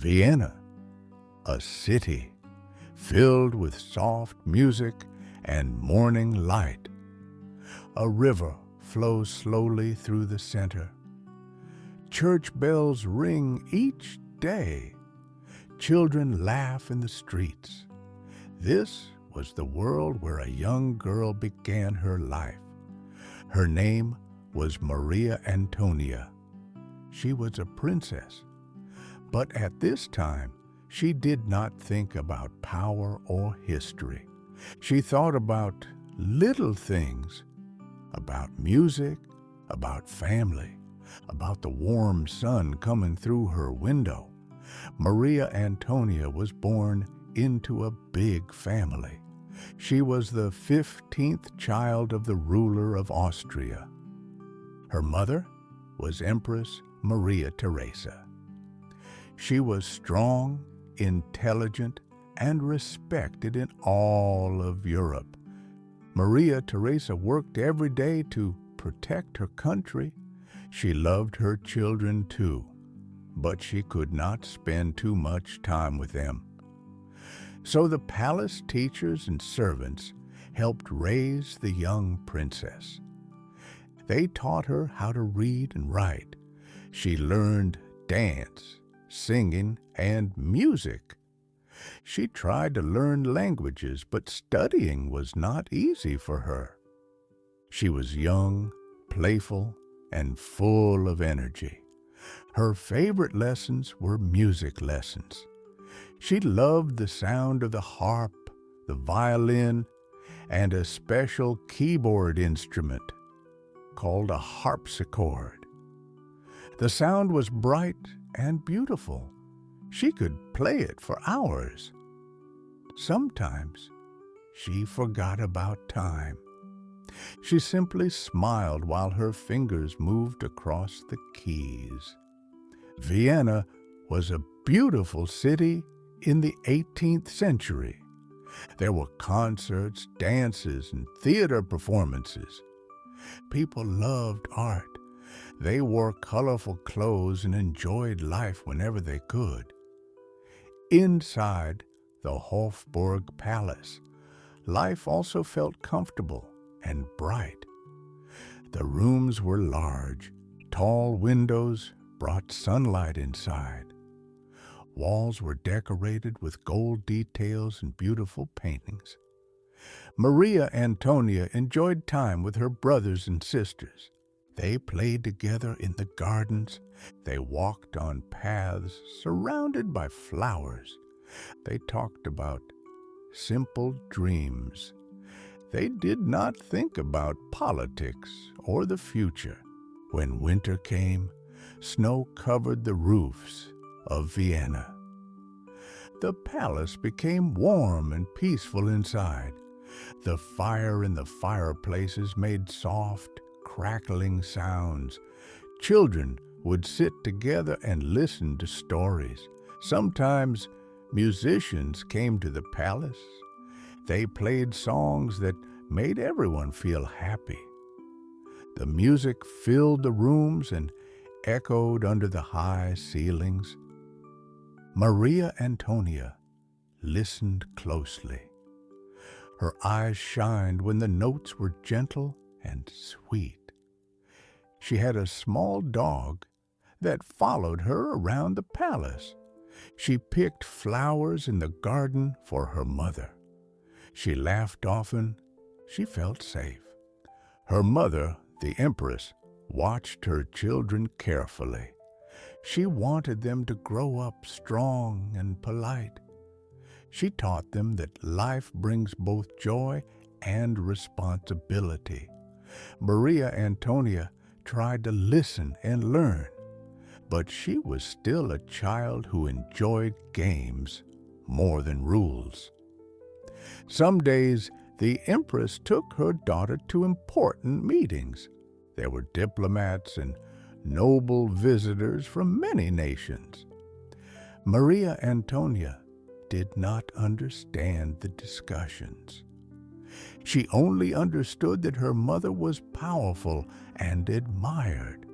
Vienna, a city filled with soft music and morning light. A river flows slowly through the center. Church bells ring each day. Children laugh in the streets. This was the world where a young girl began her life. Her name was Maria Antonia. She was a princess. But at this time, she did not think about power or history. She thought about little things, about music, about family, about the warm sun coming through her window. Maria Antonia was born into a big family. She was the 15th child of the ruler of Austria. Her mother was Empress Maria Theresa. She was strong, intelligent, and respected in all of Europe. Maria Theresa worked every day to protect her country. She loved her children too, but she could not spend too much time with them. So the palace teachers and servants helped raise the young princess. They taught her how to read and write. She learned dance, singing, and music. She tried to learn languages, but studying was not easy for her. She was young, playful, and full of energy. Her favorite lessons were music lessons. She loved the sound of the harp, the violin, and a special keyboard instrument called a harpsichord. The sound was bright and beautiful. She could play it for hours. Sometimes she forgot about time. She simply smiled while her fingers moved across the keys. Vienna was a beautiful city in the 18th century. There were concerts, dances, and theater performances. People loved art. They wore colorful clothes and enjoyed life whenever they could. Inside the Hofburg Palace, life also felt comfortable and bright. The rooms were large. Tall windows brought sunlight inside. Walls were decorated with gold details and beautiful paintings. Maria Antonia enjoyed time with her brothers and sisters. They played together in the gardens. They walked on paths surrounded by flowers. They talked about simple dreams. They did not think about politics or the future. When winter came, snow covered the roofs of Vienna. The palace became warm and peaceful inside. The fire in the fireplaces made soft, crackling sounds. Children would sit together and listen to stories. Sometimes musicians came to the palace. They played songs that made everyone feel happy. The music filled the rooms and echoed under the high ceilings. Maria Antonia listened closely. Her eyes shined when the notes were gentle and sweet. She had a small dog that followed her around the palace. She picked flowers in the garden for her mother. She laughed often. She felt safe. Her mother, the Empress, watched her children carefully. She wanted them to grow up strong and polite. She taught them that life brings both joy and responsibility. Maria Antonia tried to listen and learn, but she was still a child who enjoyed games more than rules. Some days, the Empress took her daughter to important meetings. There were diplomats and noble visitors from many nations. Maria Antonia did not understand the discussions. She only understood that her mother was powerful and admired.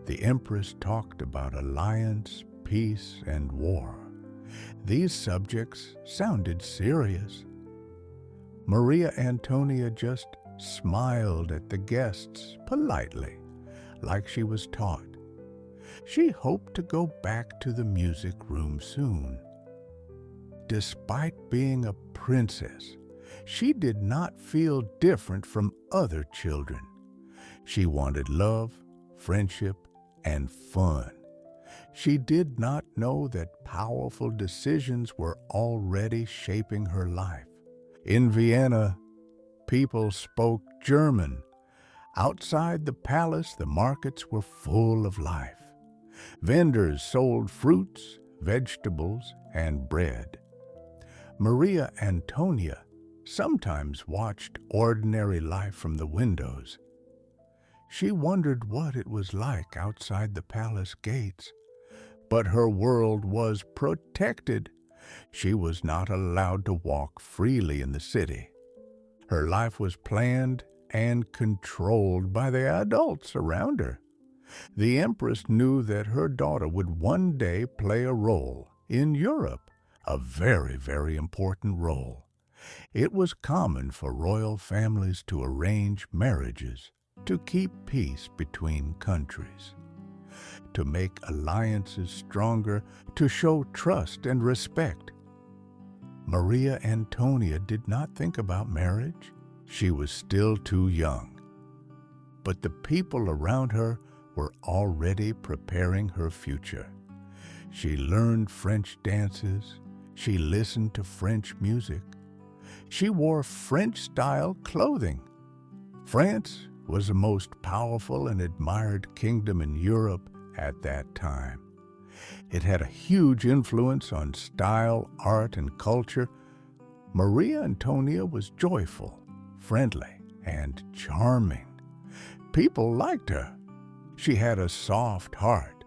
The Empress talked about alliance, peace and war. These subjects sounded serious. Maria Antonia just smiled at the guests politely, like she was taught. She hoped to go back to the music room soon. Despite being a princess, she did not feel different from other children. She wanted love, friendship, and fun. She did not know that powerful decisions were already shaping her life. In Vienna, people spoke German. Outside the palace, the markets were full of life. Vendors sold fruits, vegetables, and bread. Maria Antonia sometimes watched ordinary life from the windows. She wondered what it was like outside the palace gates. But her world was protected. She was not allowed to walk freely in the city. Her life was planned and controlled by the adults around her. The Empress knew that her daughter would one day play a role in Europe, a very, very important role. It was common for royal families to arrange marriages to keep peace between countries, to make alliances stronger, to show trust and respect. Maria Antonia did not think about marriage. She was still too young. But the people around her were already preparing her future. She learned French dances. She listened to French music. She wore French-style clothing. France was the most powerful and admired kingdom in Europe at that time. It had a huge influence on style, art, and culture. Maria Antonia was joyful, friendly, and charming. People liked her. She had a soft heart.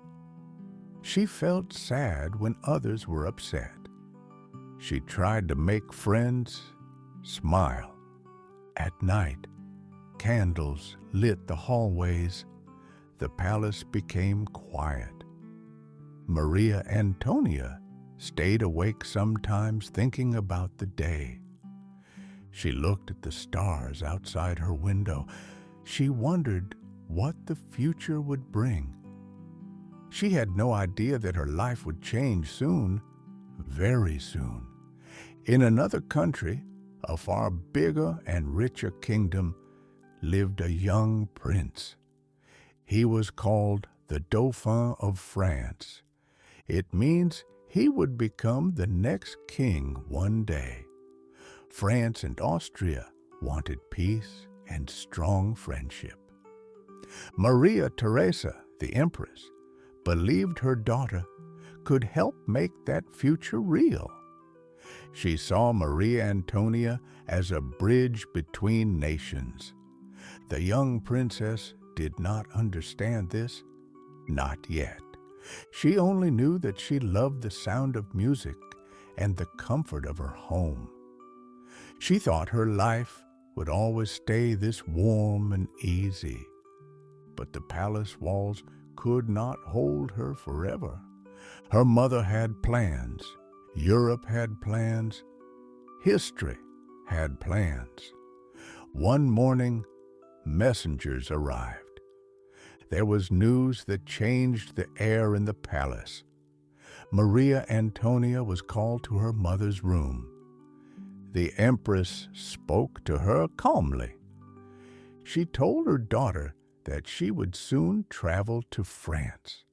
She felt sad when others were upset. She tried to make friends smile. At night, candles lit the hallways. The palace became quiet. Maria Antonia stayed awake sometimes thinking about the day. She looked at the stars outside her window. She wondered what the future would bring. She had no idea that her life would change soon, very soon. In another country, a far bigger and richer kingdom, lived a young prince. He was called the Dauphin of France. It means he would become the next king one day. France and Austria wanted peace and strong friendship. Maria Theresa, the Empress, believed her daughter could help make that future real. She saw Maria Antonia as a bridge between nations. The young princess did not understand this, not yet. She only knew that she loved the sound of music and the comfort of her home. She thought her life would always stay this warm and easy. But the palace walls could not hold her forever. Her mother had plans. Europe had plans. History had plans. One morning, messengers arrived. There was news that changed the air in the palace. Maria Antonia was called to her mother's room. The Empress spoke to her calmly. She told her daughter that she would soon travel to France.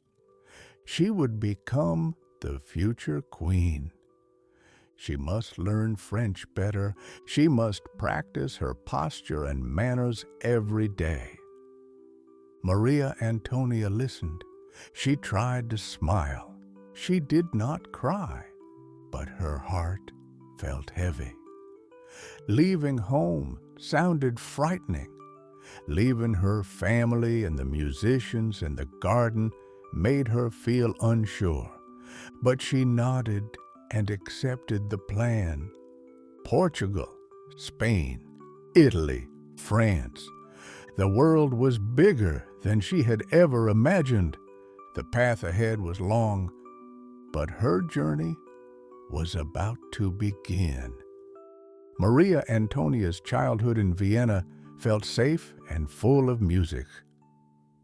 She would become the future queen. She must learn French better. She must practice her posture and manners every day. Maria Antonia listened. She tried to smile. She did not cry, but her heart felt heavy. Leaving home sounded frightening. Leaving her family and the musicians and the garden made her feel unsure. But she nodded and accepted the plan. Portugal, Spain, Italy, France. The world was bigger than she had ever imagined. The path ahead was long, But her journey was about to begin. Maria Antonia's childhood in Vienna felt safe and full of music.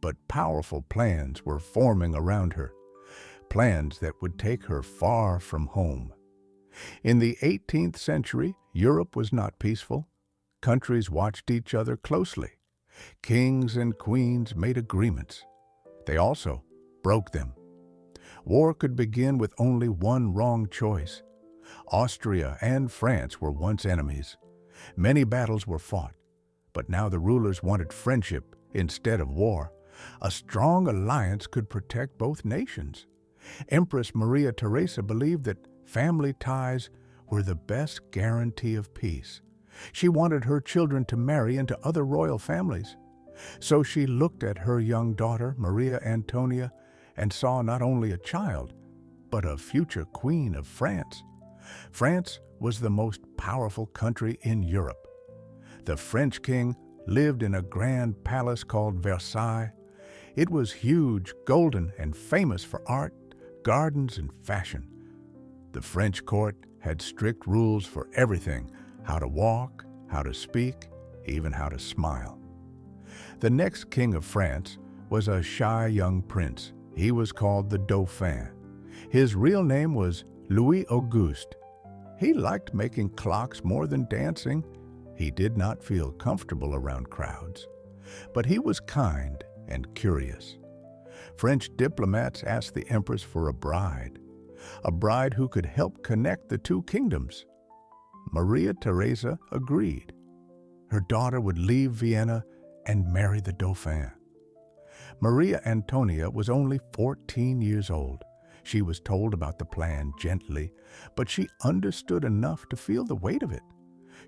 But powerful plans were forming around her, plans that would take her far from home. In the 18th century, Europe was not peaceful. Countries watched each other closely. Kings and queens made agreements. They also broke them. War could begin with only one wrong choice. Austria and France were once enemies. Many battles were fought, but now the rulers wanted friendship instead of war. A strong alliance could protect both nations. Empress Maria Theresa believed that family ties were the best guarantee of peace. She wanted her children to marry into other royal families. So she looked at her young daughter, Maria Antonia, and saw not only a child, but a future queen of France. France was the most powerful country in Europe. The French king lived in a grand palace called Versailles. It was huge, golden, and famous for art, gardens, and fashion. The French court had strict rules for everything: how to walk, how to speak, even how to smile. The next king of France was a shy young prince. He was called the Dauphin. His real name was Louis Auguste. He liked making clocks more than dancing. He did not feel comfortable around crowds. But he was kind and curious. French diplomats asked the empress for a bride who could help connect the two kingdoms. Maria Theresa agreed. Her daughter would leave Vienna and marry the Dauphin. Maria Antonia was only 14 years old. She was told about the plan gently, but she understood enough to feel the weight of it.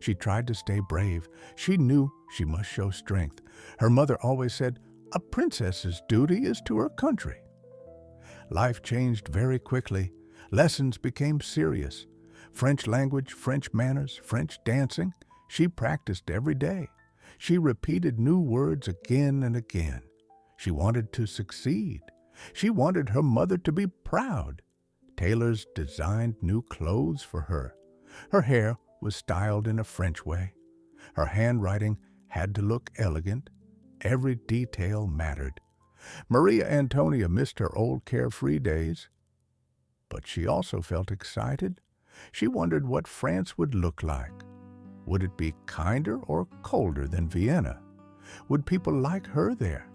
She tried to stay brave. She knew she must show strength. Her mother always said, "A princess's duty is to her country." Life changed very quickly. Lessons became serious. French language, French manners, French dancing. She practiced every day. She repeated new words again and again. She wanted to succeed. She wanted her mother to be proud. Tailors designed new clothes for her. Her hair was styled in a French way. Her handwriting had to look elegant. Every detail mattered. Maria Antonia missed her old carefree days, but she also felt excited. She wondered what France would look like. Would it be kinder or colder than Vienna? Would people like her there?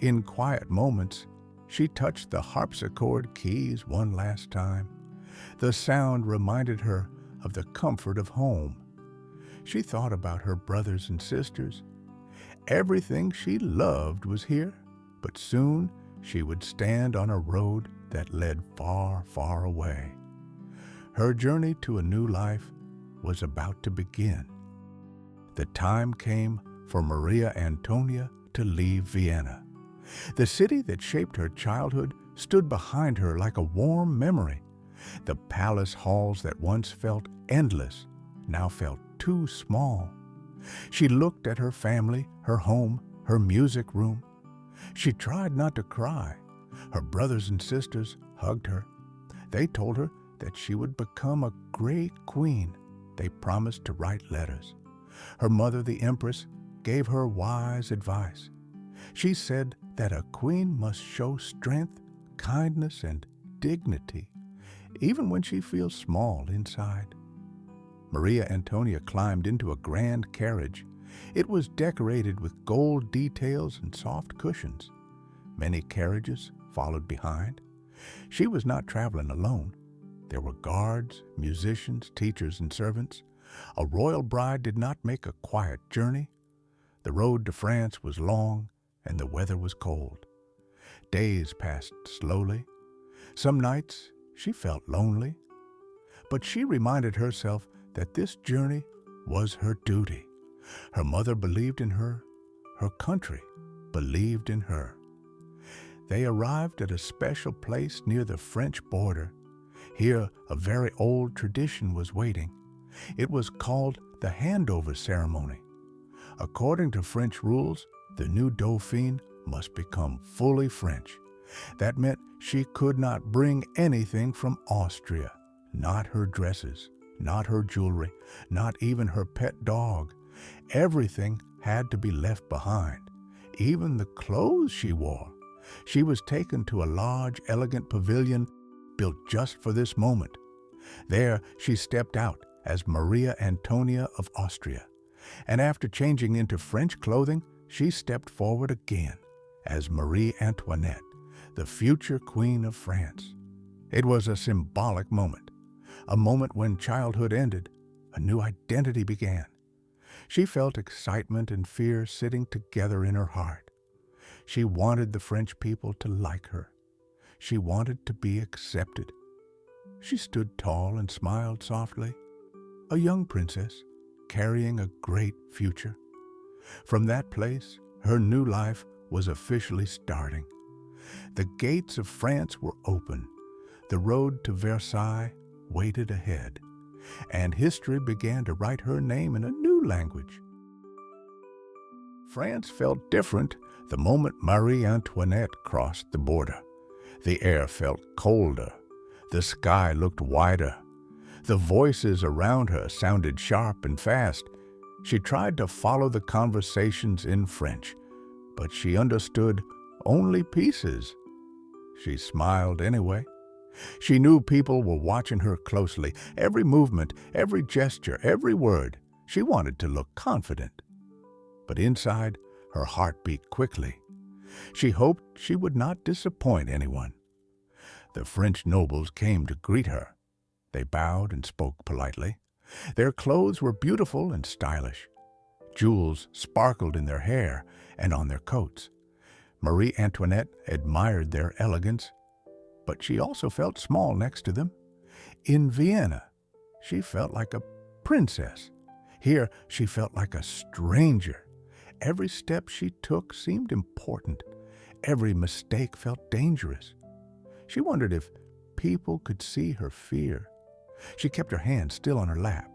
In quiet moments, she touched the harpsichord keys one last time. The sound reminded her of the comfort of home. She thought about her brothers and sisters. Everything she loved was here, but soon she would stand on a road that led far, far away. Her journey to a new life was about to begin. The time came for Maria Antonia to leave Vienna. The city that shaped her childhood stood behind her like a warm memory. The palace halls that once felt endless now felt too small. She looked at her family, her home, her music room. She tried not to cry. Her brothers and sisters hugged her. They told her that she would become a great queen. They promised to write letters. Her mother, the empress, gave her wise advice. She said that a queen must show strength, kindness, and dignity, even when she feels small inside. Maria Antonia climbed into a grand carriage. It was decorated with gold details and soft cushions. Many carriages followed behind. She was not traveling alone. There were guards, musicians, teachers, and servants. A royal bride did not make a quiet journey. The road to France was long, and the weather was cold. Days passed slowly. Some nights she felt lonely, but she reminded herself that this journey was her duty. Her mother believed in her. Her country believed in her. They arrived at a special place near the French border. Here, a very old tradition was waiting. It was called the handover ceremony. According to French rules, the new Dauphine must become fully French. That meant she could not bring anything from Austria, not her dresses, not her jewelry, not even her pet dog. Everything had to be left behind, even the clothes she wore. She was taken to a large, elegant pavilion built just for this moment. There she stepped out as Maria Antonia of Austria, and after changing into French clothing, she stepped forward again as Marie Antoinette, the future Queen of France. It was a symbolic moment, a moment when childhood ended, a new identity began. She felt excitement and fear sitting together in her heart. She wanted the French people to like her. She wanted to be accepted. She stood tall and smiled softly, a young princess carrying a great future. From that place, her new life was officially starting. The gates of France were open. The road to Versailles waited ahead, and history began to write her name in a new language. France felt different the moment Marie Antoinette crossed the border. The air felt colder. The sky looked wider. The voices around her sounded sharp and fast. She tried to follow the conversations in French, but she understood only pieces. She smiled anyway. She knew people were watching her closely, every movement, every gesture, every word. She wanted to look confident. But inside, her heart beat quickly. She hoped she would not disappoint anyone. The French nobles came to greet her. They bowed and spoke politely. Their clothes were beautiful and stylish. Jewels sparkled in their hair and on their coats. Marie Antoinette admired their elegance, but she also felt small next to them. In Vienna, she felt like a princess. Here, she felt like a stranger. Every step she took seemed important. Every mistake felt dangerous. She wondered if people could see her fear. She kept her hand still on her lap.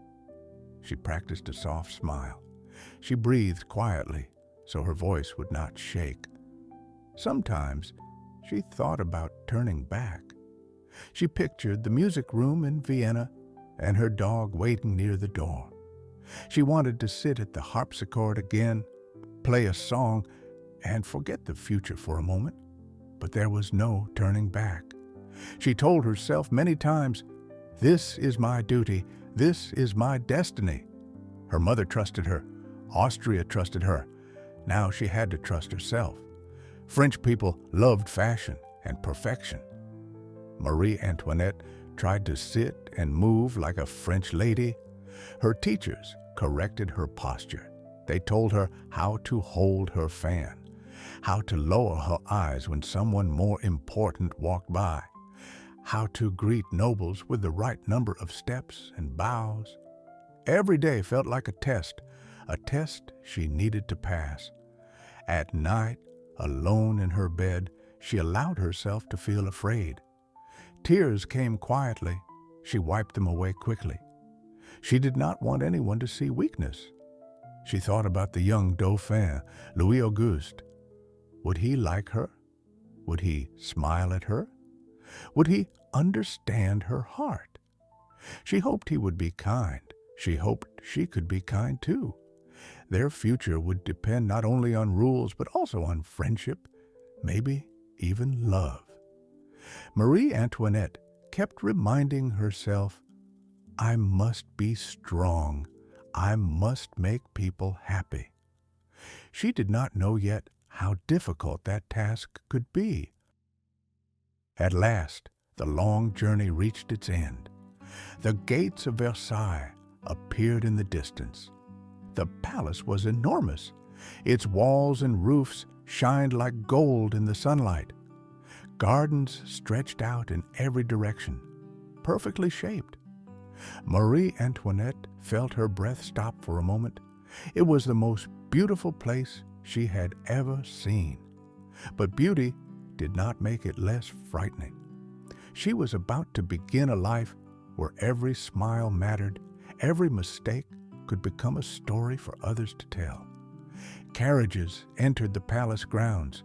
She practiced a soft smile. She breathed quietly so her voice would not shake. Sometimes she thought about turning back. She pictured the music room in Vienna and her dog waiting near the door. She wanted to sit at the harpsichord again, play a song, and forget the future for a moment. But there was no turning back. She told herself many times, "This is my duty. This is my destiny." Her mother trusted her. Austria trusted her. Now she had to trust herself. French people loved fashion and perfection. Marie Antoinette tried to sit and move like a French lady. Her teachers corrected her posture. They told her how to hold her fan, how to lower her eyes when someone more important walked by, how to greet nobles with the right number of steps and bows. Every day felt like a test she needed to pass. At night, alone in her bed, she allowed herself to feel afraid. Tears came quietly. She wiped them away quickly. She did not want anyone to see weakness. She thought about the young Dauphin, Louis Auguste. Would he like her? Would he smile at her? Would he understand her heart? She hoped he would be kind. She hoped she could be kind too. Their future would depend not only on rules, but also on friendship, maybe even love. Marie Antoinette kept reminding herself, "I must be strong. I must make people happy." She did not know yet how difficult that task could be. At last, the long journey reached its end. The gates of Versailles appeared in the distance. The palace was enormous. Its walls and roofs shined like gold in the sunlight. Gardens stretched out in every direction, perfectly shaped. Marie Antoinette felt her breath stop for a moment. It was the most beautiful place she had ever seen. But beauty did not make it less frightening. She was about to begin a life where every smile mattered, every mistake could become a story for others to tell. Carriages entered the palace grounds.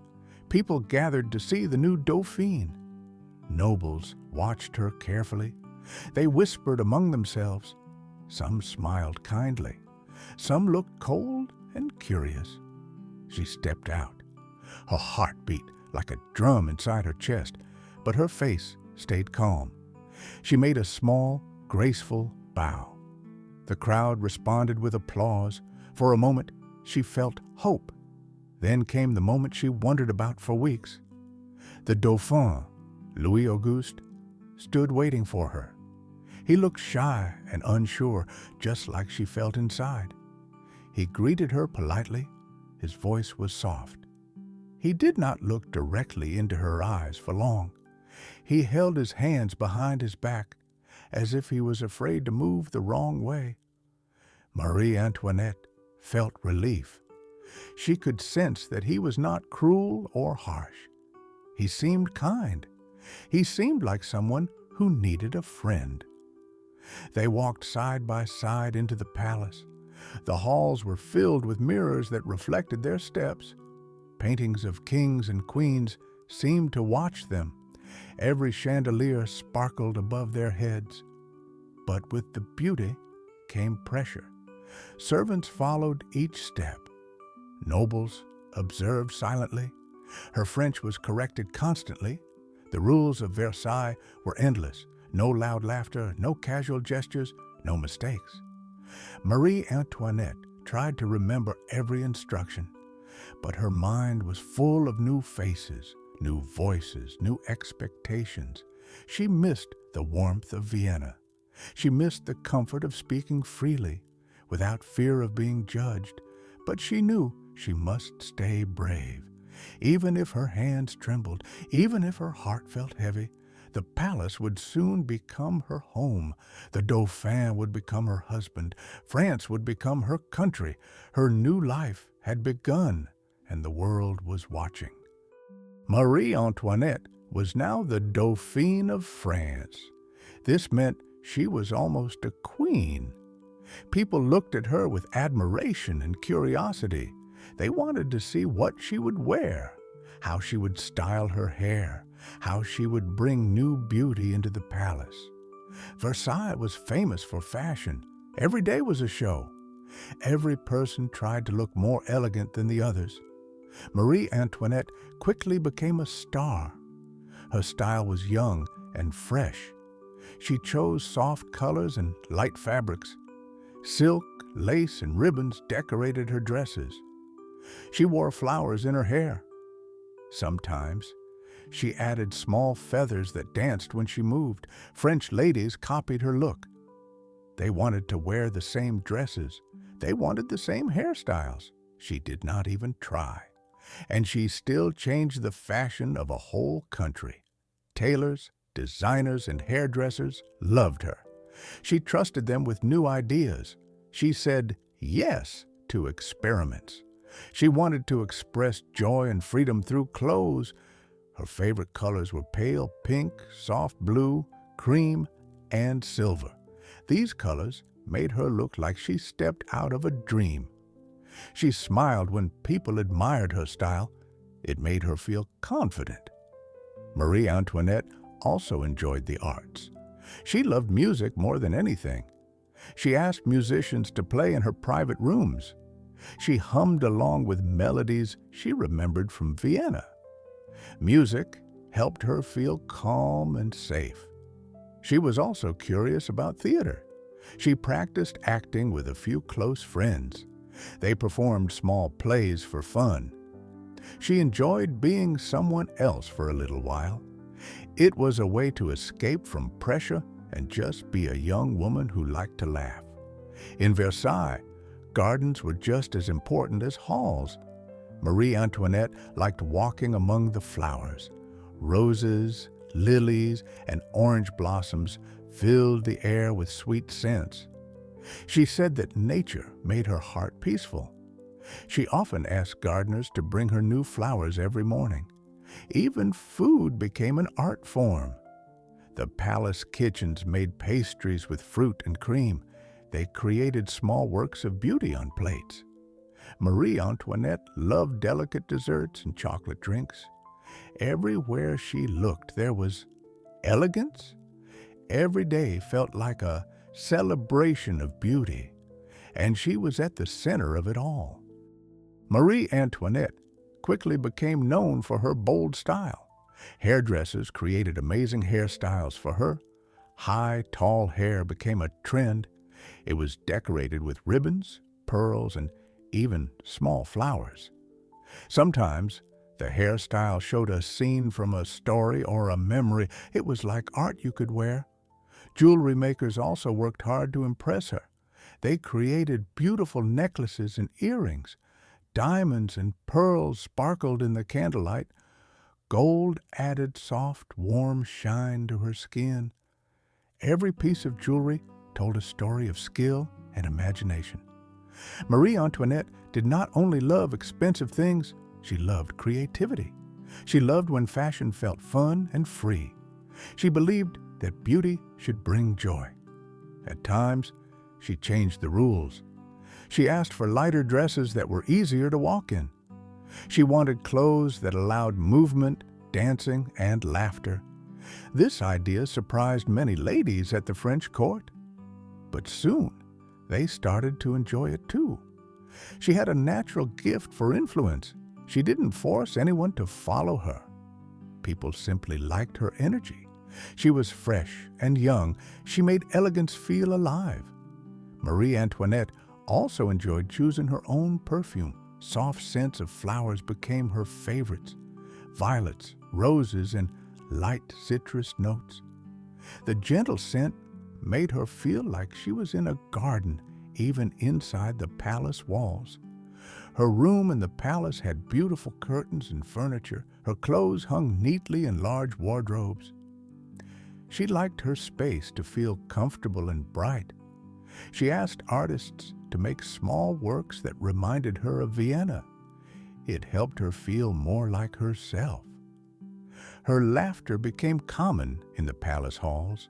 People gathered to see the new Dauphine. Nobles watched her carefully. They whispered among themselves. Some smiled kindly. Some looked cold and curious. She stepped out. Her heart beat like a drum inside her chest, but her face stayed calm. She made a small, graceful bow. The crowd responded with applause. For a moment, she felt hope. Then came the moment she wondered about for weeks. The Dauphin, Louis Auguste, stood waiting for her. He looked shy and unsure, just like she felt inside. He greeted her politely. His voice was soft. He did not look directly into her eyes for long. He held his hands behind his back, as if he was afraid to move the wrong way. Marie Antoinette felt relief. She could sense that he was not cruel or harsh. He seemed kind. He seemed like someone who needed a friend. They walked side by side into the palace. The halls were filled with mirrors that reflected their steps. Paintings of kings and queens seemed to watch them. Every chandelier sparkled above their heads. But with the beauty came pressure. Servants followed each step. Nobles observed silently. Her French was corrected constantly. The rules of Versailles were endless. No loud laughter, no casual gestures, no mistakes. Marie Antoinette tried to remember every instruction, but her mind was full of new faces, new voices, new expectations. She missed the warmth of Vienna. She missed the comfort of speaking freely, without fear of being judged, but she knew she must stay brave. Even if her hands trembled, even if her heart felt heavy, the palace would soon become her home. The Dauphin would become her husband. France would become her country. Her new life had begun, and the world was watching. Marie Antoinette was now the Dauphine of France. This meant she was almost a queen. People looked at her with admiration and curiosity. They wanted to see what she would wear, how she would style her hair, how she would bring new beauty into the palace. Versailles was famous for fashion. Every day was a show. Every person tried to look more elegant than the others. Marie Antoinette quickly became a star. Her style was young and fresh. She chose soft colors and light fabrics. Silk, lace, and ribbons decorated her dresses. She wore flowers in her hair. Sometimes, she added small feathers that danced when she moved. French ladies copied her look. They wanted to wear the same dresses. They wanted the same hairstyles. She did not even try. And she still changed the fashion of a whole country. Tailors, designers, and hairdressers loved her. She trusted them with new ideas. She said yes to experiments. She wanted to express joy and freedom through clothes. Her favorite colors were pale pink, soft blue, cream, and silver. These colors made her look like she stepped out of a dream. She smiled when people admired her style. It made her feel confident. Marie Antoinette also enjoyed the arts. She loved music more than anything. She asked musicians to play in her private rooms. She hummed along with melodies she remembered from Vienna. Music helped her feel calm and safe. She was also curious about theater. She practiced acting with a few close friends. They performed small plays for fun. She enjoyed being someone else for a little while. It was a way to escape from pressure and just be a young woman who liked to laugh. In Versailles, gardens were just as important as halls. Marie Antoinette liked walking among the flowers. Roses, lilies, and orange blossoms filled the air with sweet scents. She said that nature made her heart peaceful. She often asked gardeners to bring her new flowers every morning. Even food became an art form. The palace kitchens made pastries with fruit and cream. They created small works of beauty on plates. Marie Antoinette loved delicate desserts and chocolate drinks. Everywhere she looked, there was elegance. Every day felt like a celebration of beauty, and she was at the center of it all. Marie Antoinette quickly became known for her bold style. Hairdressers created amazing hairstyles for her. High, tall hair became a trend. It was decorated with ribbons, pearls, and even small flowers. Sometimes the hairstyle showed a scene from a story or a memory. It was like art you could wear. Jewelry makers also worked hard to impress her. They created beautiful necklaces and earrings. Diamonds and pearls sparkled in the candlelight. Gold added soft, warm shine to her skin. Every piece of jewelry told a story of skill and imagination. Marie Antoinette did not only love expensive things, she loved creativity. She loved when fashion felt fun and free. She believed that beauty should bring joy. At times, she changed the rules. She asked for lighter dresses that were easier to walk in. She wanted clothes that allowed movement, dancing, and laughter. This idea surprised many ladies at the French court. But soon, they started to enjoy it too. She had a natural gift for influence. She didn't force anyone to follow her. People simply liked her energy. She was fresh and young. She made elegance feel alive. Marie Antoinette also enjoyed choosing her own perfume. Soft scents of flowers became her favorites. Violets, roses, and light citrus notes. The gentle scent made her feel like she was in a garden, even inside the palace walls. Her room in the palace had beautiful curtains and furniture. Her clothes hung neatly in large wardrobes. She liked her space to feel comfortable and bright. She asked artists to make small works that reminded her of Vienna. It helped her feel more like herself. Her laughter became common in the palace halls.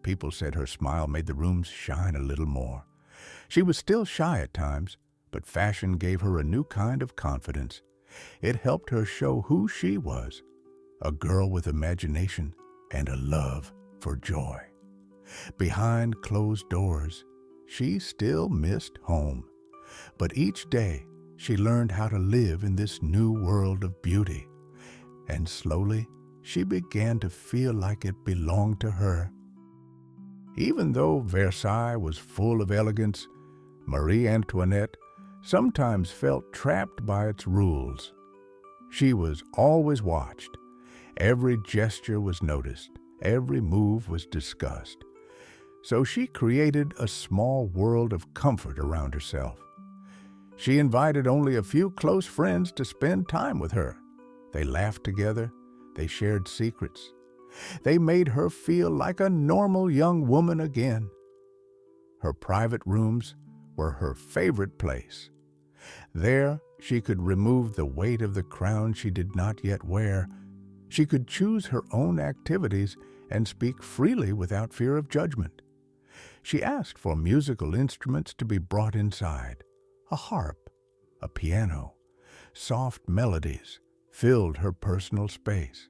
People said her smile made the rooms shine a little more. She was still shy at times, but fashion gave her a new kind of confidence. It helped her show who she was, a girl with imagination and a love for joy. Behind closed doors, she still missed home. But each day, she learned how to live in this new world of beauty. And slowly, she began to feel like it belonged to her. Even though Versailles was full of elegance, Marie Antoinette sometimes felt trapped by its rules. She was always watched. Every gesture was noticed. Every move was discussed. So she created a small world of comfort around herself. She invited only a few close friends to spend time with her. They laughed together. They shared secrets. They made her feel like a normal young woman again. Her private rooms were her favorite place. There, she could remove the weight of the crown she did not yet wear. She could choose her own activities and speak freely without fear of judgment. She asked for musical instruments to be brought inside. A harp, a piano, soft melodies filled her personal space.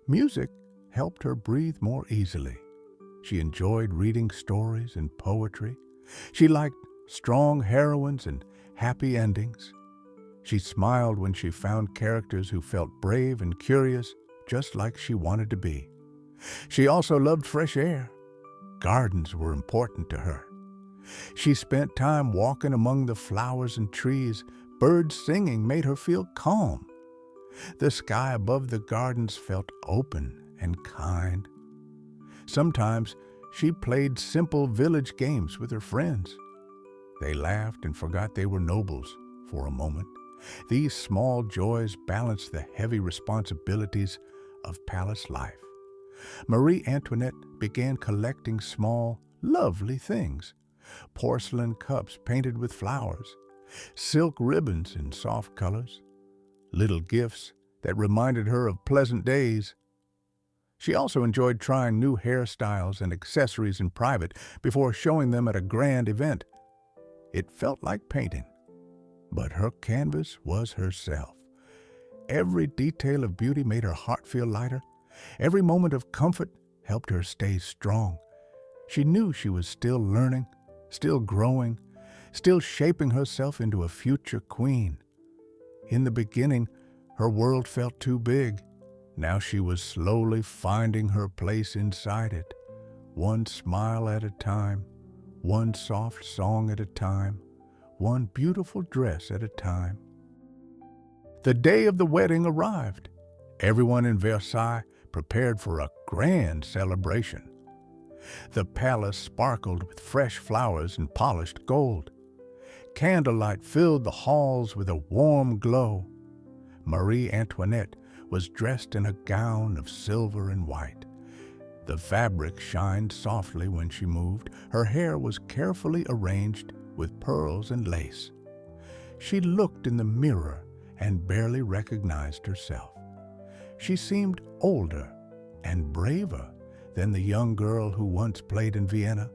Music helped her breathe more easily. She enjoyed reading stories and poetry. She liked strong heroines and happy endings. She smiled when she found characters who felt brave and curious, just like she wanted to be. She also loved fresh air. Gardens were important to her. She spent time walking among the flowers and trees. Birds singing made her feel calm. The sky above the gardens felt open and kind. Sometimes she played simple village games with her friends. They laughed and forgot they were nobles for a moment. These small joys balanced the heavy responsibilities of palace life. Marie Antoinette began collecting small, lovely things. Porcelain cups painted with flowers, silk ribbons in soft colors, little gifts that reminded her of pleasant days. She also enjoyed trying new hairstyles and accessories in private before showing them at a grand event. It felt like painting, but her canvas was herself. Every detail of beauty made her heart feel lighter. Every moment of comfort helped her stay strong. She knew she was still learning, still growing, still shaping herself into a future queen. In the beginning, her world felt too big. Now she was slowly finding her place inside it, one smile at a time, one soft song at a time, one beautiful dress at a time. The day of the wedding arrived. Everyone in Versailles prepared for a grand celebration. The palace sparkled with fresh flowers and polished gold. Candlelight filled the halls with a warm glow. Marie Antoinette was dressed in a gown of silver and white. The fabric shined softly when she moved. Her hair was carefully arranged with pearls and lace. She looked in the mirror and barely recognized herself. She seemed older and braver than the young girl who once played in Vienna.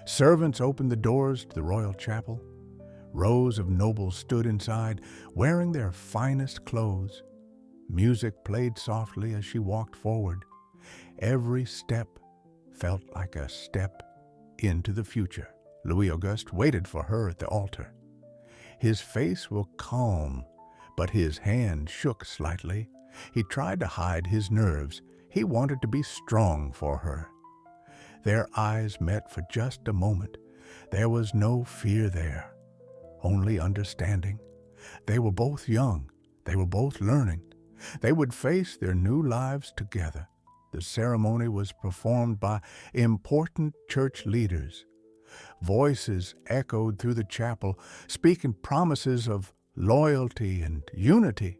Servants opened the doors to the royal chapel. Rows of nobles stood inside, wearing their finest clothes. Music played softly as she walked forward. Every step felt like a step into the future. Louis Auguste waited for her at the altar. His face was calm, but his hand shook slightly. He tried to hide his nerves. He wanted to be strong for her. Their eyes met for just a moment. There was no fear there, only understanding. They were both young. They were both learning. They would face their new lives together. The ceremony was performed by important church leaders. Voices echoed through the chapel, speaking promises of loyalty and unity.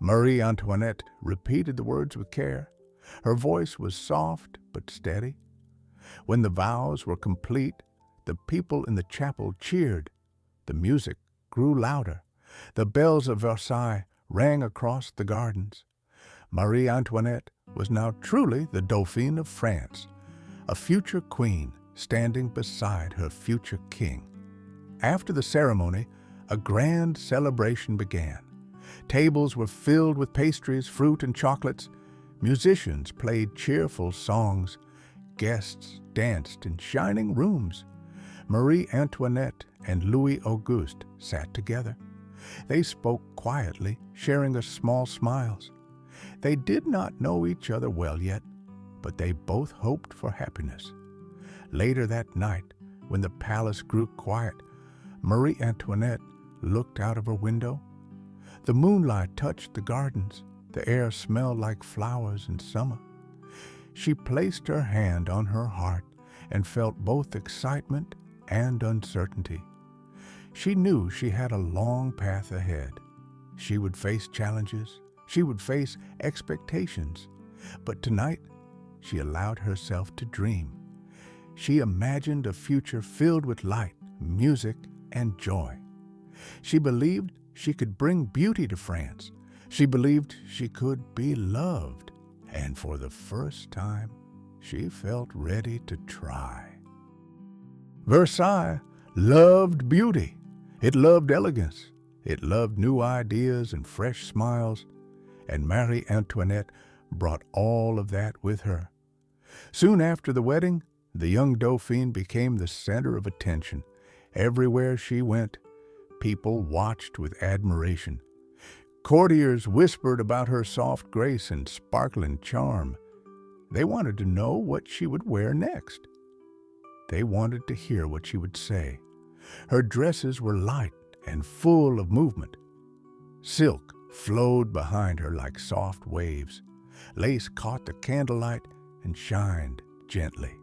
Marie Antoinette repeated the words with care. Her voice was soft but steady. When the vows were complete, the people in the chapel cheered. The music grew louder. The bells of Versailles rang across the gardens. Marie Antoinette was now truly the Dauphine of France, a future queen standing beside her future king. After the ceremony, a grand celebration began. Tables were filled with pastries, fruit, and chocolates. Musicians played cheerful songs. Guests danced in shining rooms. Marie Antoinette and Louis Auguste sat together. They spoke quietly, sharing small smiles. They did not know each other well yet, but they both hoped for happiness. Later that night, when the palace grew quiet, Marie Antoinette looked out of her window. The moonlight touched the gardens. The air smelled like flowers in summer. She placed her hand on her heart and felt both excitement and uncertainty. She knew she had a long path ahead. She would face challenges. She would face expectations. But tonight, she allowed herself to dream. She imagined a future filled with light, music, and joy. She believed she could bring beauty to France. She believed she could be loved. And for the first time, she felt ready to try. Versailles loved beauty. It loved elegance. It loved new ideas and fresh smiles. And Marie Antoinette brought all of that with her. Soon after the wedding, the young Dauphine became the center of attention. Everywhere she went, people watched with admiration. Courtiers whispered about her soft grace and sparkling charm. They wanted to know what she would wear next. They wanted to hear what she would say. Her dresses were light and full of movement. Silk flowed behind her like soft waves. Lace caught the candlelight and shined gently.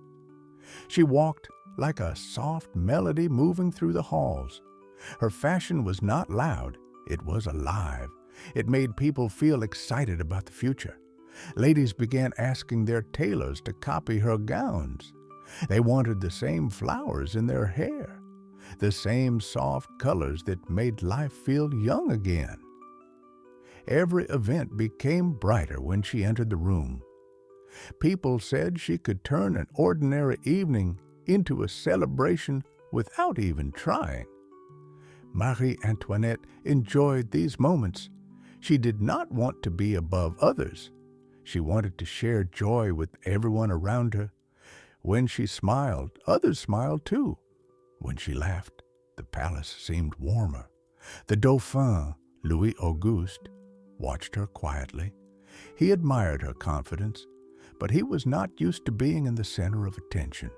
She walked like a soft melody moving through the halls. Her fashion was not loud, it was alive. It made people feel excited about the future. Ladies began asking their tailors to copy her gowns. They wanted the same flowers in their hair, the same soft colors that made life feel young again. Every event became brighter when she entered the room. People said she could turn an ordinary evening into a celebration without even trying. Marie Antoinette enjoyed these moments. She did not want to be above others. She wanted to share joy with everyone around her. When she smiled, others smiled too. When she laughed, the palace seemed warmer. The Dauphin, Louis Auguste, watched her quietly. He admired her confidence, but he was not used to being in the center of attention.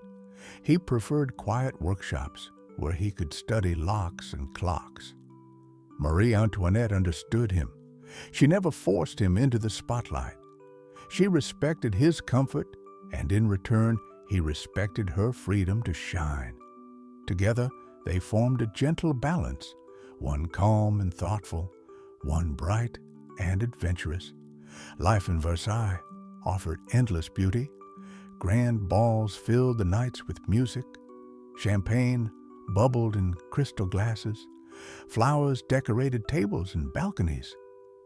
He preferred quiet workshops where he could study locks and clocks. Marie Antoinette understood him. She never forced him into the spotlight. She respected his comfort, and in return, he respected her freedom to shine. Together, they formed a gentle balance, one calm and thoughtful, one bright and adventurous. Life in Versailles offered endless beauty. Grand balls filled the nights with music. Champagne bubbled in crystal glasses. Flowers decorated tables and balconies.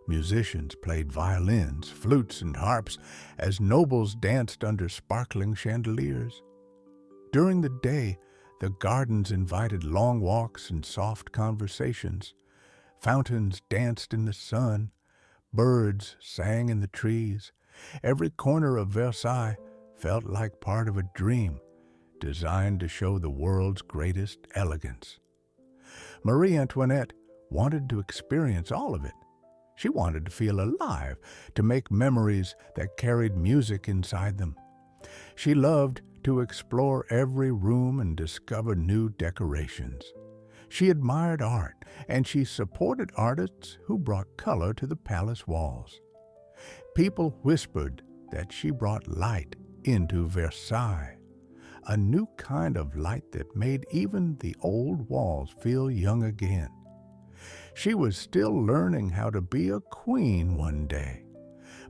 Musicians played violins, flutes, and harps as nobles danced under sparkling chandeliers. During the day, the gardens invited long walks and soft conversations. Fountains danced in the sun. Birds sang in the trees. Every corner of Versailles felt like part of a dream, designed to show the world's greatest elegance. Marie Antoinette wanted to experience all of it. She wanted to feel alive, to make memories that carried music inside them. She loved to explore every room and discover new decorations. She admired art, and she supported artists who brought color to the palace walls. People whispered that she brought light into Versailles, a new kind of light that made even the old walls feel young again. She was still learning how to be a queen one day,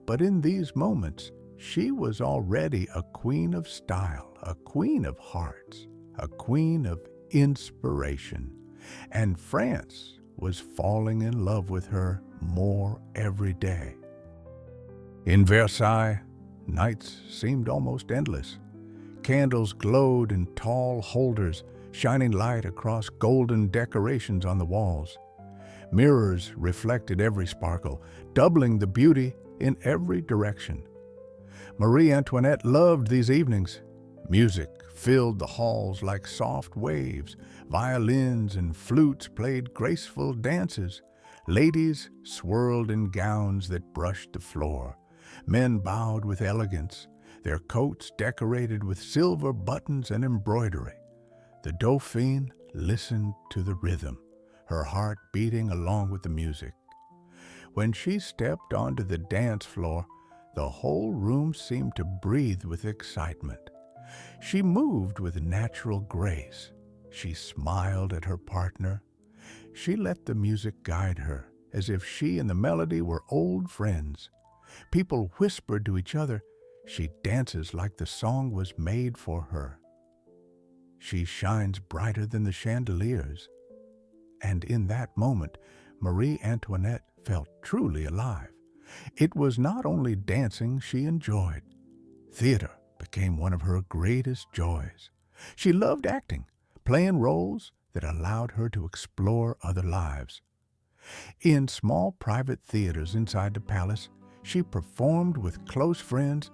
but in these moments, she was already a queen of style, a queen of hearts, a queen of inspiration, and France was falling in love with her more every day. In Versailles, nights seemed almost endless. Candles glowed in tall holders, shining light across golden decorations on the walls. Mirrors reflected every sparkle, doubling the beauty in every direction. Marie Antoinette loved these evenings. Music filled the halls like soft waves. Violins and flutes played graceful dances. Ladies swirled in gowns that brushed the floor. Men bowed with elegance, their coats decorated with silver buttons and embroidery. The Dauphine listened to the rhythm, her heart beating along with the music. When she stepped onto the dance floor, the whole room seemed to breathe with excitement. She moved with natural grace. She smiled at her partner. She let the music guide her, as if she and the melody were old friends. People whispered to each other, "She dances like the song was made for her. She shines brighter than the chandeliers." And in that moment, Marie Antoinette felt truly alive. It was not only dancing she enjoyed. Theater became one of her greatest joys. She loved acting, playing roles that allowed her to explore other lives. In small private theaters inside the palace, she performed with close friends,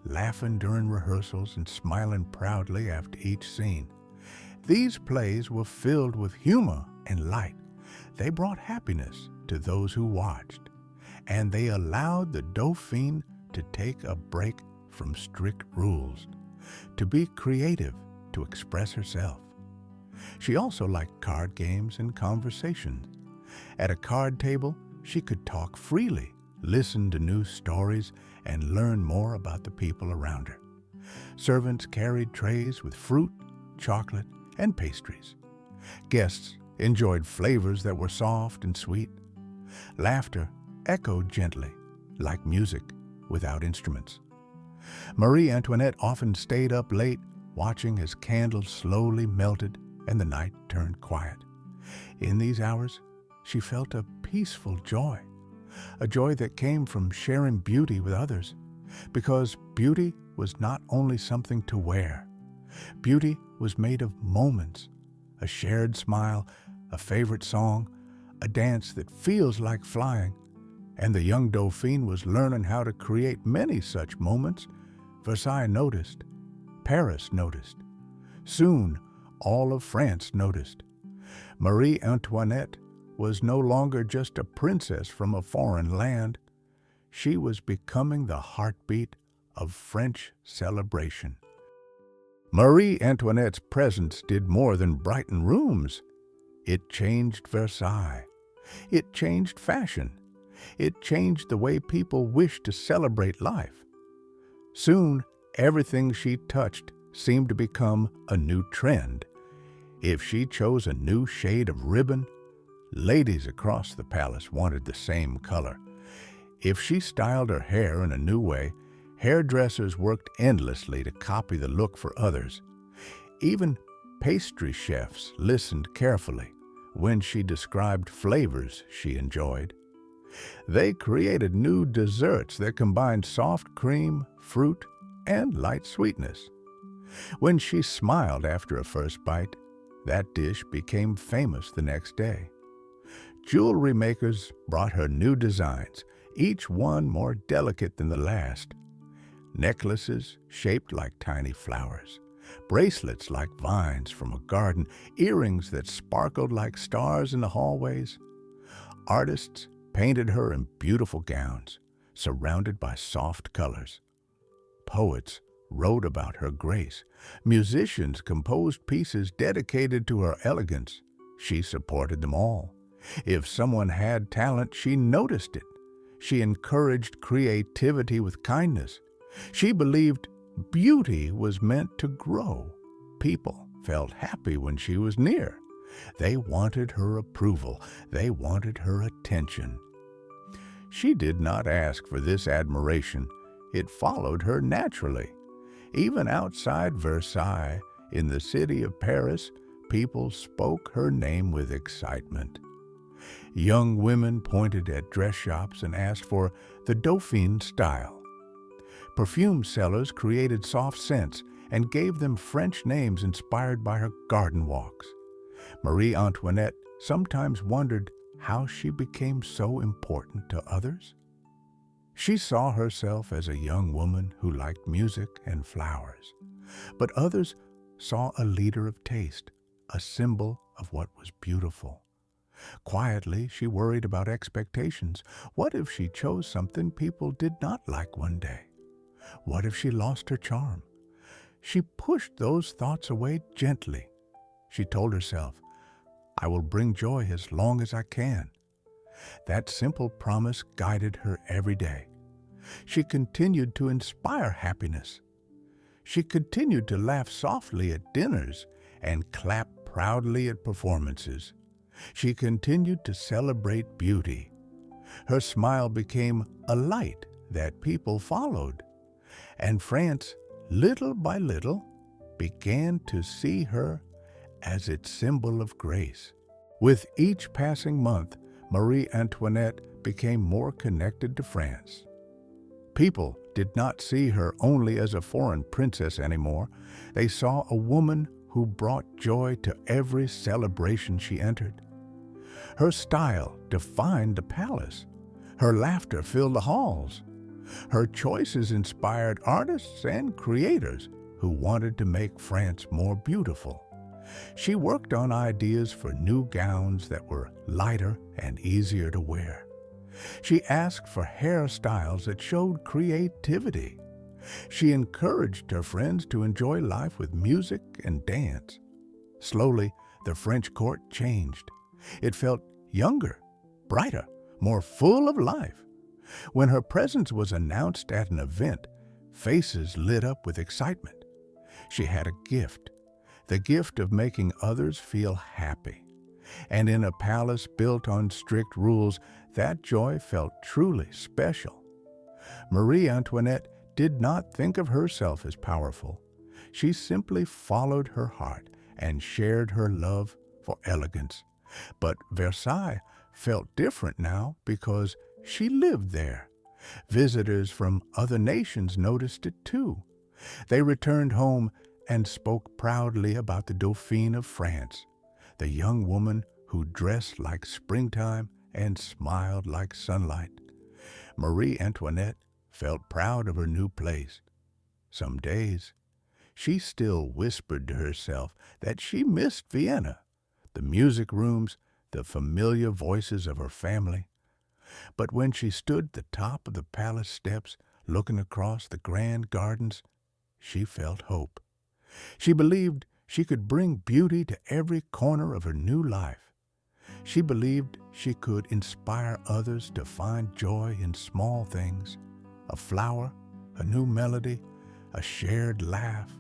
laughing during rehearsals and smiling proudly after each scene. These plays were filled with humor and light. They brought happiness to those who watched, and they allowed the Dauphine to take a break from strict rules, to be creative, to express herself. She also liked card games and conversations. At a card table, she could talk freely, listen to new stories, and learn more about the people around her. Servants carried trays with fruit, chocolate, and pastries. Guests enjoyed flavors that were soft and sweet. Laughter echoed gently, like music without instruments. Marie Antoinette often stayed up late, watching as candles slowly melted and the night turned quiet. In these hours, she felt a peaceful joy, a joy that came from sharing beauty with others, because beauty was not only something to wear. Beauty was made of moments, a shared smile, a favorite song, a dance that feels like flying. And the young Dauphin was learning how to create many such moments. Versailles noticed. Paris noticed. Soon, all of France noticed. Marie Antoinette was no longer just a princess from a foreign land. She was becoming the heartbeat of French celebration. Marie Antoinette's presence did more than brighten rooms. It changed Versailles. It changed fashion. It changed the way people wished to celebrate life. Soon, everything she touched seemed to become a new trend. If she chose a new shade of ribbon, ladies across the palace wanted the same color. If she styled her hair in a new way, hairdressers worked endlessly to copy the look for others. Even pastry chefs listened carefully when she described flavors she enjoyed. They created new desserts that combined soft cream, fruit, and light sweetness. When she smiled after a first bite, that dish became famous the next day. Jewelry makers brought her new designs, each one more delicate than the last. Necklaces shaped like tiny flowers, bracelets like vines from a garden, earrings that sparkled like stars in the hallways. Artists painted her in beautiful gowns, surrounded by soft colors. Poets wrote about her grace. Musicians composed pieces dedicated to her elegance. She supported them all. If someone had talent, she noticed it. She encouraged creativity with kindness. She believed beauty was meant to grow. People felt happy when she was near. They wanted her approval. They wanted her attention. She did not ask for this admiration. It followed her naturally. Even outside Versailles, in the city of Paris, people spoke her name with excitement. Young women pointed at dress shops and asked for the Dauphine style. Perfume sellers created soft scents and gave them French names inspired by her garden walks. Marie Antoinette sometimes wondered how she became so important to others. She saw herself as a young woman who liked music and flowers, but others saw a leader of taste, a symbol of what was beautiful. Quietly, she worried about expectations. What if she chose something people did not like one day? What if she lost her charm? She pushed those thoughts away gently. She told herself, "I will bring joy as long as I can." That simple promise guided her every day. She continued to inspire happiness. She continued to laugh softly at dinners and clap proudly at performances. She continued to celebrate beauty. Her smile became a light that people followed. And France, little by little, began to see her as its symbol of grace. With each passing month, Marie Antoinette became more connected to France. People did not see her only as a foreign princess anymore. They saw a woman who brought joy to every celebration she entered. Her style defined the palace. Her laughter filled the halls. Her choices inspired artists and creators who wanted to make France more beautiful. She worked on ideas for new gowns that were lighter and easier to wear. She asked for hairstyles that showed creativity. She encouraged her friends to enjoy life with music and dance. Slowly, the French court changed. It felt younger, brighter, more full of life. When her presence was announced at an event, faces lit up with excitement. She had a gift, the gift of making others feel happy. And in a palace built on strict rules, that joy felt truly special. Marie Antoinette did not think of herself as powerful. She simply followed her heart and shared her love for elegance. But Versailles felt different now because she lived there. Visitors from other nations noticed it too. They returned home and spoke proudly about the Dauphine of France, the young woman who dressed like springtime and smiled like sunlight. Marie Antoinette felt proud of her new place. Some days, she still whispered to herself that she missed Vienna, the music rooms, the familiar voices of her family. But when she stood at the top of the palace steps, looking across the grand gardens, she felt hope. She believed she could bring beauty to every corner of her new life. She believed she could inspire others to find joy in small things, a flower, a new melody, a shared laugh.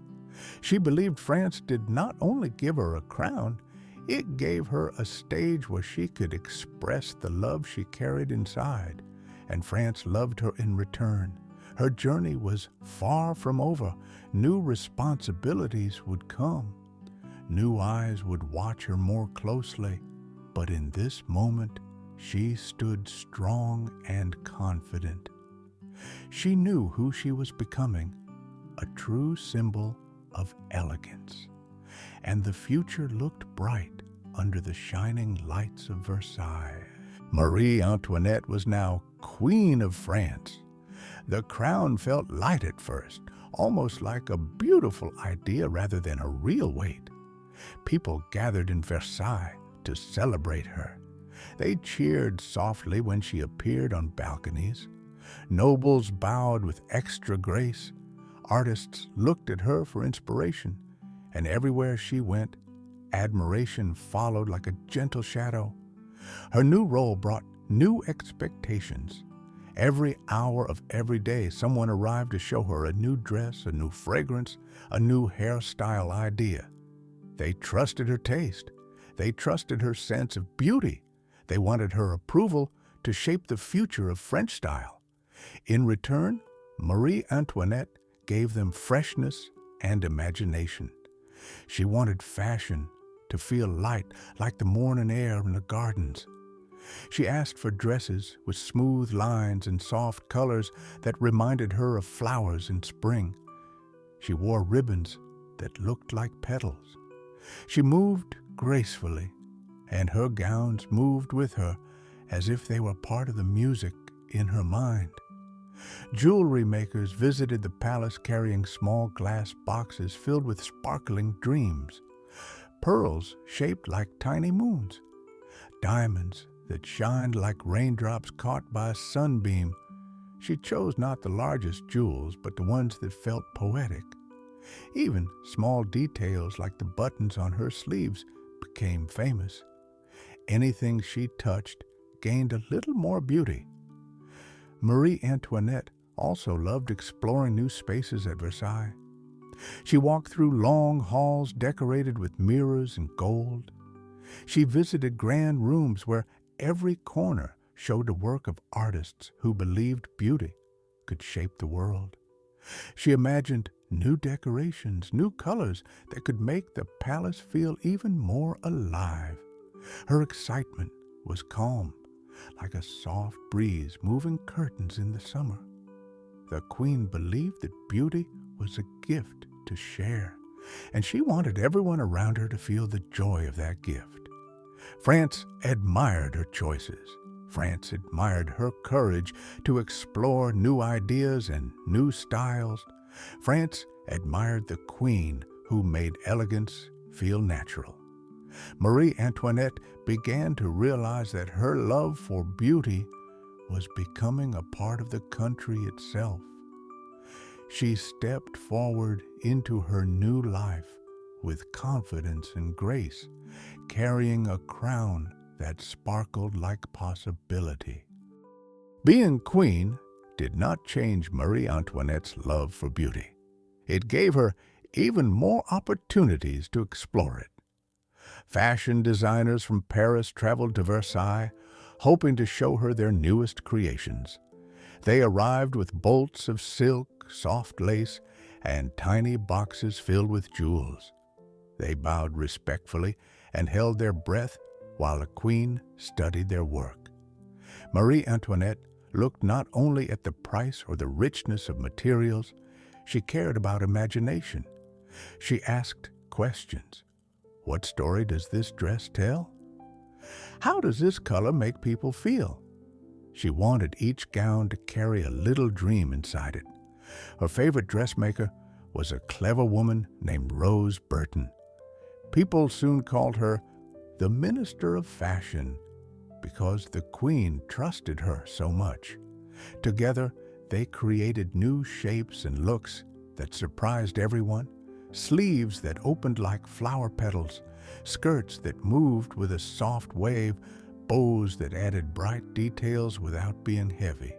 She believed France did not only give her a crown, it gave her a stage where she could express the love she carried inside, and France loved her in return. Her journey was far from over. New responsibilities would come. New eyes would watch her more closely. But in this moment, she stood strong and confident. She knew who she was becoming, a true symbol of elegance. And the future looked bright under the shining lights of Versailles. Marie Antoinette was now Queen of France. The crown felt light at first, almost like a beautiful idea rather than a real weight. People gathered in Versailles to celebrate her. They cheered softly when she appeared on balconies. Nobles bowed with extra grace. Artists looked at her for inspiration, and everywhere she went, admiration followed like a gentle shadow. Her new role brought new expectations. Every hour of every day, someone arrived to show her a new dress, a new fragrance, a new hairstyle idea. They trusted her taste. They trusted her sense of beauty. They wanted her approval to shape the future of French style. In return, Marie Antoinette gave them freshness and imagination. She wanted fashion to feel light like the morning air in the gardens. She asked for dresses with smooth lines and soft colors that reminded her of flowers in spring. She wore ribbons that looked like petals. She moved gracefully, and her gowns moved with her as if they were part of the music in her mind. Jewelry makers visited the palace carrying small glass boxes filled with sparkling dreams, pearls shaped like tiny moons, diamonds that shined like raindrops caught by a sunbeam. She chose not the largest jewels, but the ones that felt poetic. Even small details like the buttons on her sleeves became famous. Anything she touched gained a little more beauty. Marie Antoinette also loved exploring new spaces at Versailles. She walked through long halls decorated with mirrors and gold. She visited grand rooms where every corner showed a work of artists who believed beauty could shape the world. She imagined new decorations, new colors that could make the palace feel even more alive. Her excitement was calm, like a soft breeze moving curtains in the summer. The queen believed that beauty was a gift to share, and she wanted everyone around her to feel the joy of that gift. France admired her choices. France admired her courage to explore new ideas and new styles. France admired the queen who made elegance feel natural. Marie Antoinette began to realize that her love for beauty was becoming a part of the country itself. She stepped forward into her new life with confidence and grace, carrying a crown that sparkled like possibility. Being queen did not change Marie Antoinette's love for beauty. It gave her even more opportunities to explore it. Fashion designers from Paris traveled to Versailles, hoping to show her their newest creations. They arrived with bolts of silk, soft lace, and tiny boxes filled with jewels. They bowed respectfully and held their breath while the queen studied their work. Marie Antoinette looked not only at the price or the richness of materials, she cared about imagination. She asked questions. What story does this dress tell? How does this color make people feel? She wanted each gown to carry a little dream inside it. Her favorite dressmaker was a clever woman named Rose Burton. People soon called her the Minister of Fashion because the Queen trusted her so much. Together, they created new shapes and looks that surprised everyone. Sleeves that opened like flower petals, skirts that moved with a soft wave, bows that added bright details without being heavy.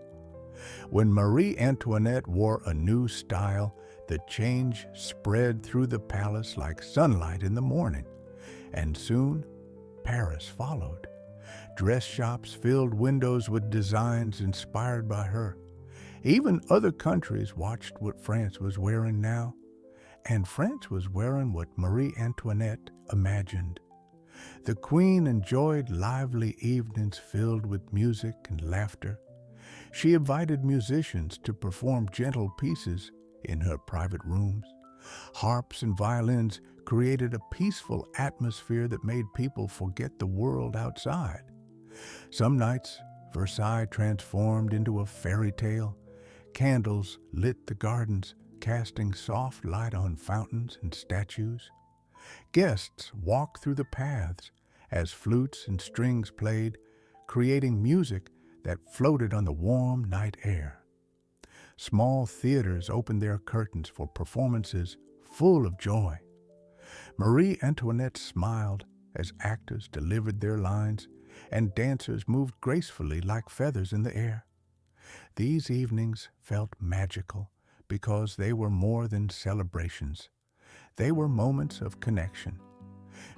When Marie Antoinette wore a new style, the change spread through the palace like sunlight in the morning, and soon Paris followed. Dress shops filled windows with designs inspired by her. Even other countries watched what France was wearing now, and France was wearing what Marie Antoinette imagined. The Queen enjoyed lively evenings filled with music and laughter. She invited musicians to perform gentle pieces in her private rooms. Harps and violins created a peaceful atmosphere that made people forget the world outside. Some nights, Versailles transformed into a fairy tale. Candles lit the gardens, casting soft light on fountains and statues. Guests walked through the paths as flutes and strings played, creating music that floated on the warm night air. Small theaters opened their curtains for performances full of joy. Marie Antoinette smiled as actors delivered their lines, and dancers moved gracefully like feathers in the air. These evenings felt magical because they were more than celebrations. They were moments of connection.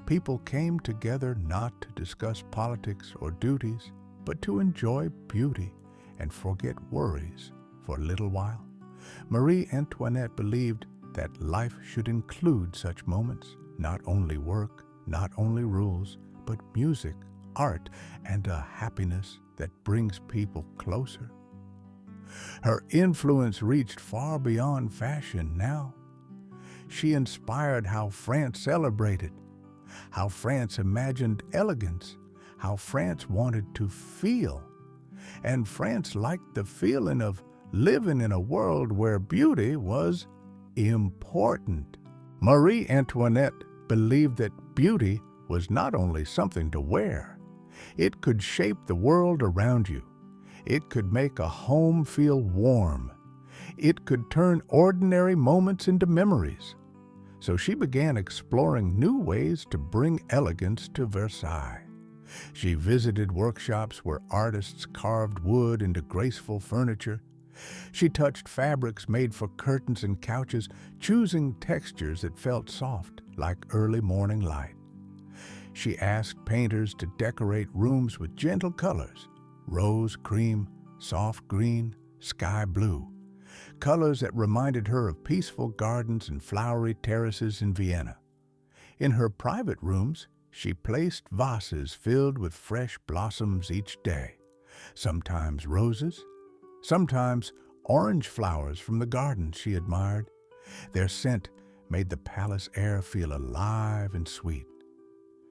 People came together not to discuss politics or duties, but to enjoy beauty and forget worries for a little while. Marie Antoinette believed that life should include such moments, not only work, not only rules, but music, art, and a happiness that brings people closer. Her influence reached far beyond fashion now. She inspired how France celebrated, how France imagined elegance, how France wanted to feel. And France liked the feeling of living in a world where beauty was important. Marie Antoinette believed that beauty was not only something to wear, it could shape the world around you. It could make a home feel warm. It could turn ordinary moments into memories. So she began exploring new ways to bring elegance to Versailles. She visited workshops where artists carved wood into graceful furniture. She touched fabrics made for curtains and couches, choosing textures that felt soft, like early morning light. She asked painters to decorate rooms with gentle colors: rose, cream, soft green, sky blue, colors that reminded her of peaceful gardens and flowery terraces in Vienna. In her private rooms, she placed vases filled with fresh blossoms each day, sometimes roses, sometimes orange flowers from the gardens she admired. Their scent made the palace air feel alive and sweet.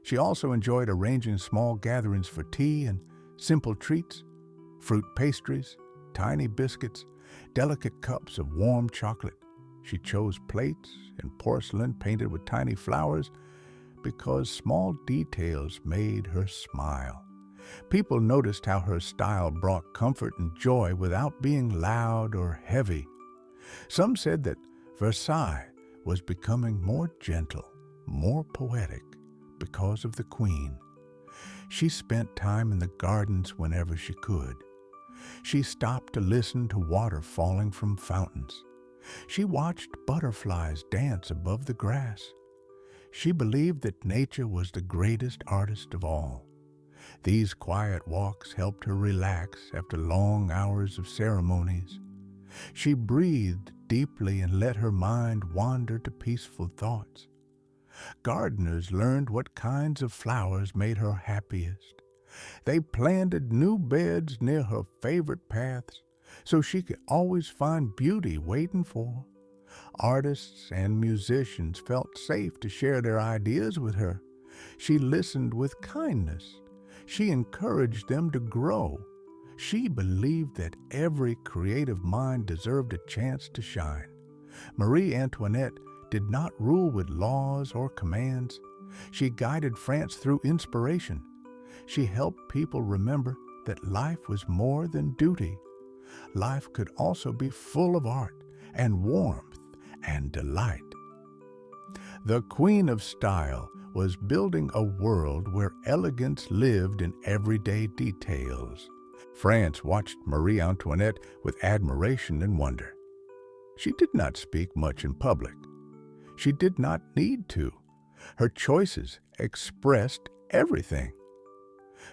She also enjoyed arranging small gatherings for tea and simple treats: fruit pastries, tiny biscuits, delicate cups of warm chocolate. She chose plates and porcelain painted with tiny flowers because small details made her smile. People noticed how her style brought comfort and joy without being loud or heavy. Some said that Versailles was becoming more gentle, more poetic because of the Queen. She spent time in the gardens whenever she could. She stopped to listen to water falling from fountains. She watched butterflies dance above the grass. She believed that nature was the greatest artist of all. These quiet walks helped her relax after long hours of ceremonies. She breathed deeply and let her mind wander to peaceful thoughts. Gardeners learned what kinds of flowers made her happiest. They planted new beds near her favorite paths so she could always find beauty waiting for her. Artists and musicians felt safe to share their ideas with her. She listened with kindness. She encouraged them to grow. She believed that every creative mind deserved a chance to shine. Marie Antoinette did not rule with laws or commands. She guided France through inspiration. She helped people remember that life was more than duty. Life could also be full of art and warmth and delight. The Queen of Style was building a world where elegance lived in everyday details. France watched Marie Antoinette with admiration and wonder. She did not speak much in public. She did not need to. Her choices expressed everything.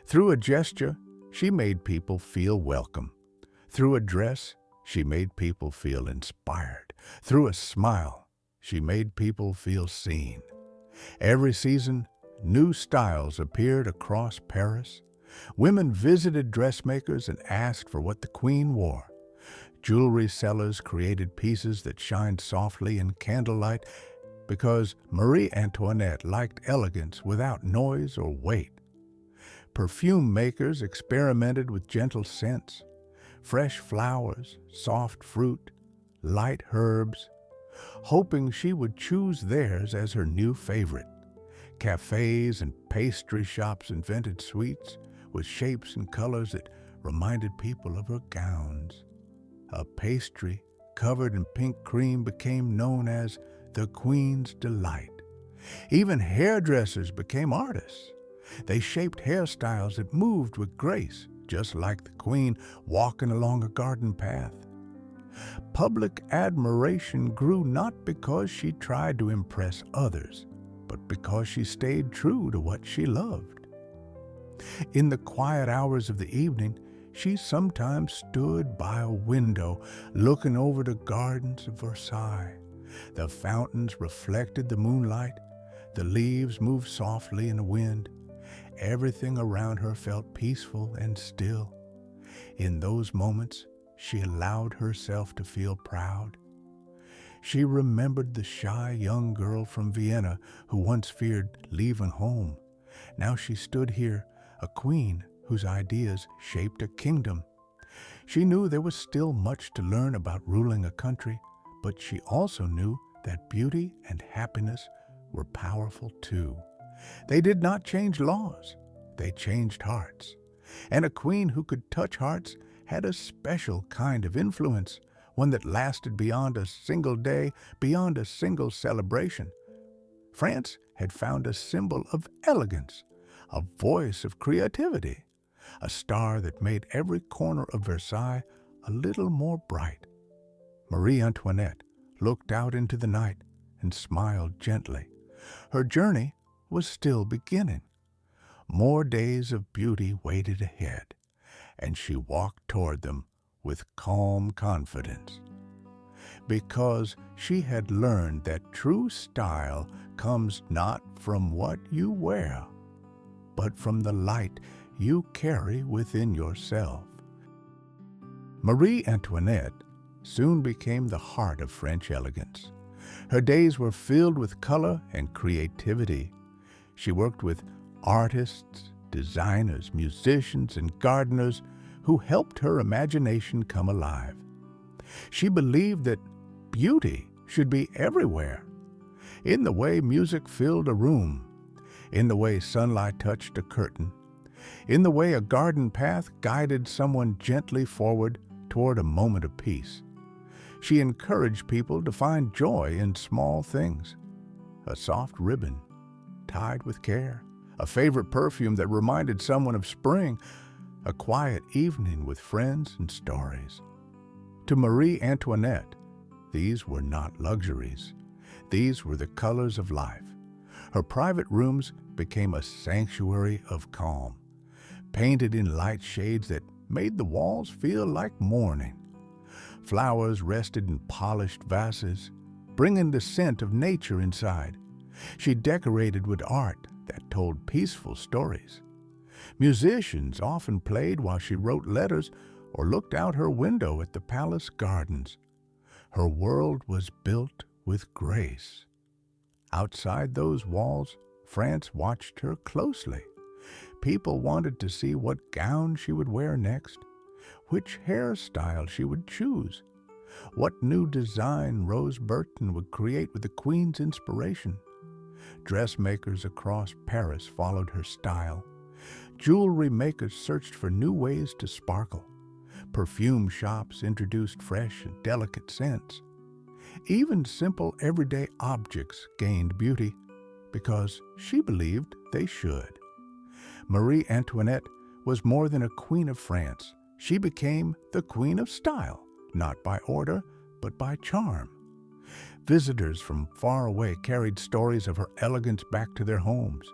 Through a gesture, she made people feel welcome. Through a dress, she made people feel inspired. Through a smile, she made people feel seen. Every season, new styles appeared across Paris. Women visited dressmakers and asked for what the queen wore. Jewelry sellers created pieces that shined softly in candlelight because Marie Antoinette liked elegance without noise or weight. Perfume makers experimented with gentle scents, fresh flowers, soft fruit, light herbs, hoping she would choose theirs as her new favorite. Cafes and pastry shops invented sweets with shapes and colors that reminded people of her gowns. A pastry covered in pink cream became known as the Queen's Delight. Even hairdressers became artists. They shaped hairstyles that moved with grace, just like the Queen walking along a garden path. Public admiration grew not because she tried to impress others, but because she stayed true to what she loved. In the quiet hours of the evening, she sometimes stood by a window looking over the gardens of Versailles. The fountains reflected the moonlight. The leaves moved softly in the wind. Everything around her felt peaceful and still. In those moments, she allowed herself to feel proud. She remembered the shy young girl from Vienna who once feared leaving home. Now she stood here, a queen whose ideas shaped a kingdom. She knew there was still much to learn about ruling a country, but she also knew that beauty and happiness were powerful too. They did not change laws, they changed hearts. And a queen who could touch hearts had a special kind of influence, one that lasted beyond a single day, beyond a single celebration. France had found a symbol of elegance, a voice of creativity, a star that made every corner of Versailles a little more bright. Marie Antoinette looked out into the night and smiled gently. Her journey was still beginning. More days of beauty waited ahead, and she walked toward them with calm confidence. Because she had learned that true style comes not from what you wear, but from the light you carry within yourself. Marie Antoinette soon became the heart of French elegance. Her days were filled with color and creativity. She worked with artists, designers, musicians, and gardeners who helped her imagination come alive. She believed that beauty should be everywhere, in the way music filled a room, in the way sunlight touched a curtain, in the way a garden path guided someone gently forward toward a moment of peace. She encouraged people to find joy in small things: a soft ribbon tied with care, a favorite perfume that reminded someone of spring, a quiet evening with friends and stories. To Marie Antoinette, these were not luxuries. These were the colors of life. Her private rooms became a sanctuary of calm, painted in light shades that made the walls feel like morning. Flowers rested in polished vases, bringing the scent of nature inside. She decorated with art that told peaceful stories. Musicians often played while she wrote letters or looked out her window at the palace gardens. Her world was built with grace. Outside those walls, France watched her closely. People wanted to see what gown she would wear next. which hairstyle she would choose, what new design Rose Burton would create with the Queen's inspiration. Dressmakers across Paris followed her style. Jewelry makers searched for new ways to sparkle. Perfume shops introduced fresh and delicate scents. Even simple everyday objects gained beauty because she believed they should. Marie Antoinette was more than a queen of France. She became the queen of style, not by order, but by charm. Visitors from far away carried stories of her elegance back to their homes.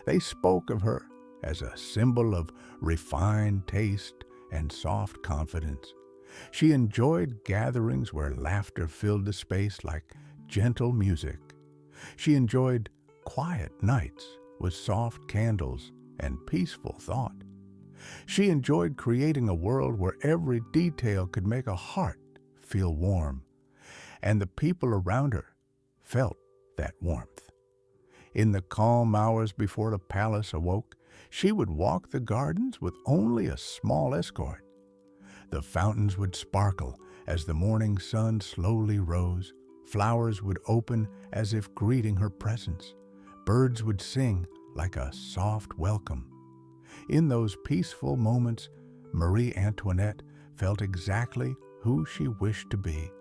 They spoke of her as a symbol of refined taste and soft confidence. She enjoyed gatherings where laughter filled the space like gentle music. She enjoyed quiet nights with soft candles and peaceful thought. She enjoyed creating a world where every detail could make a heart feel warm, and the people around her felt that warmth. In the calm hours before the palace awoke, she would walk the gardens with only a small escort. The fountains would sparkle as the morning sun slowly rose. Flowers would open as if greeting her presence. Birds would sing like a soft welcome. In those peaceful moments, Marie Antoinette felt exactly who she wished to be,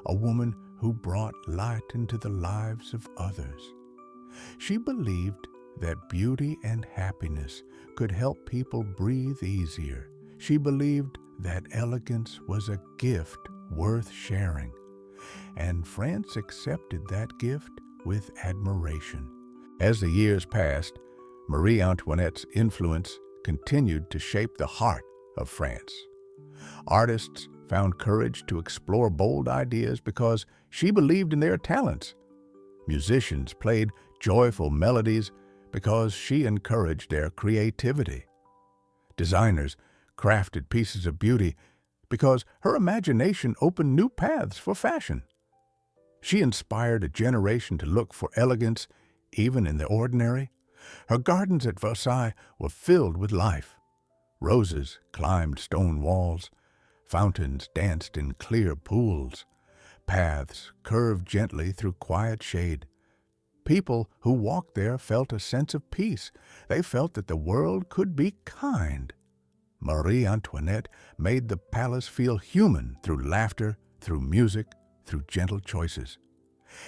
a woman who brought light into the lives of others. She believed that beauty and happiness could help people breathe easier. She believed that elegance was a gift worth sharing, and France accepted that gift with admiration. As the years passed, Marie Antoinette's influence continued to shape the heart of France. Artists found courage to explore bold ideas because she believed in their talents. Musicians played joyful melodies because she encouraged their creativity. Designers crafted pieces of beauty because her imagination opened new paths for fashion. She inspired a generation to look for elegance even in the ordinary. Her gardens at Versailles were filled with life. Roses climbed stone walls. Fountains danced in clear pools. Paths curved gently through quiet shade. People who walked there felt a sense of peace. They felt that the world could be kind. Marie Antoinette made the palace feel human through laughter, through music, through gentle choices.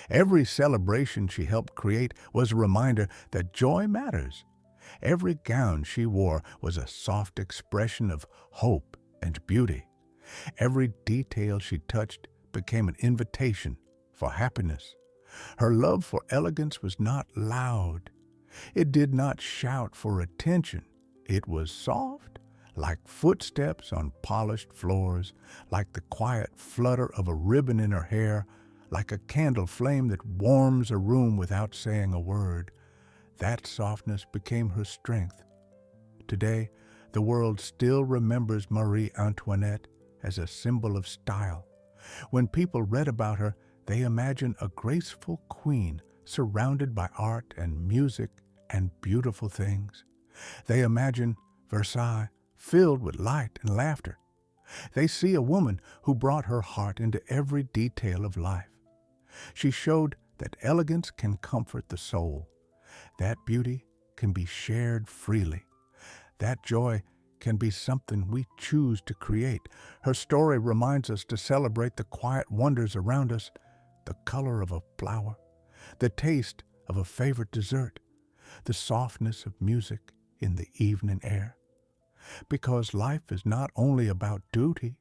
Every celebration she helped create was a reminder that joy matters. Every gown she wore was a soft expression of hope and beauty. Every detail she touched became an invitation for happiness. Her love for elegance was not loud. It did not shout for attention. It was soft, like footsteps on polished floors, like the quiet flutter of a ribbon in her hair, like a candle flame that warms a room without saying a word. That softness became her strength. Today, the world still remembers Marie Antoinette as a symbol of style. When people read about her, they imagine a graceful queen surrounded by art and music and beautiful things. They imagine Versailles filled with light and laughter. They see a woman who brought her heart into every detail of life. She showed that elegance can comfort the soul. That beauty can be shared freely. That joy can be something we choose to create. Her story reminds us to celebrate the quiet wonders around us, the color of a flower, the taste of a favorite dessert, the softness of music in the evening air. Because life is not only about duty,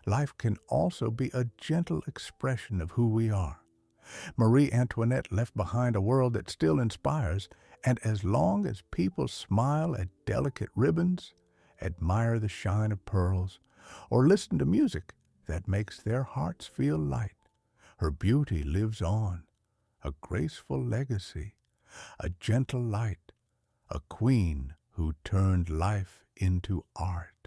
life can also be a gentle expression of who we are. Marie Antoinette left behind a world that still inspires, and as long as people smile at delicate ribbons, admire the shine of pearls, or listen to music that makes their hearts feel light, her beauty lives on, a graceful legacy, a gentle light, a queen who turned life into art.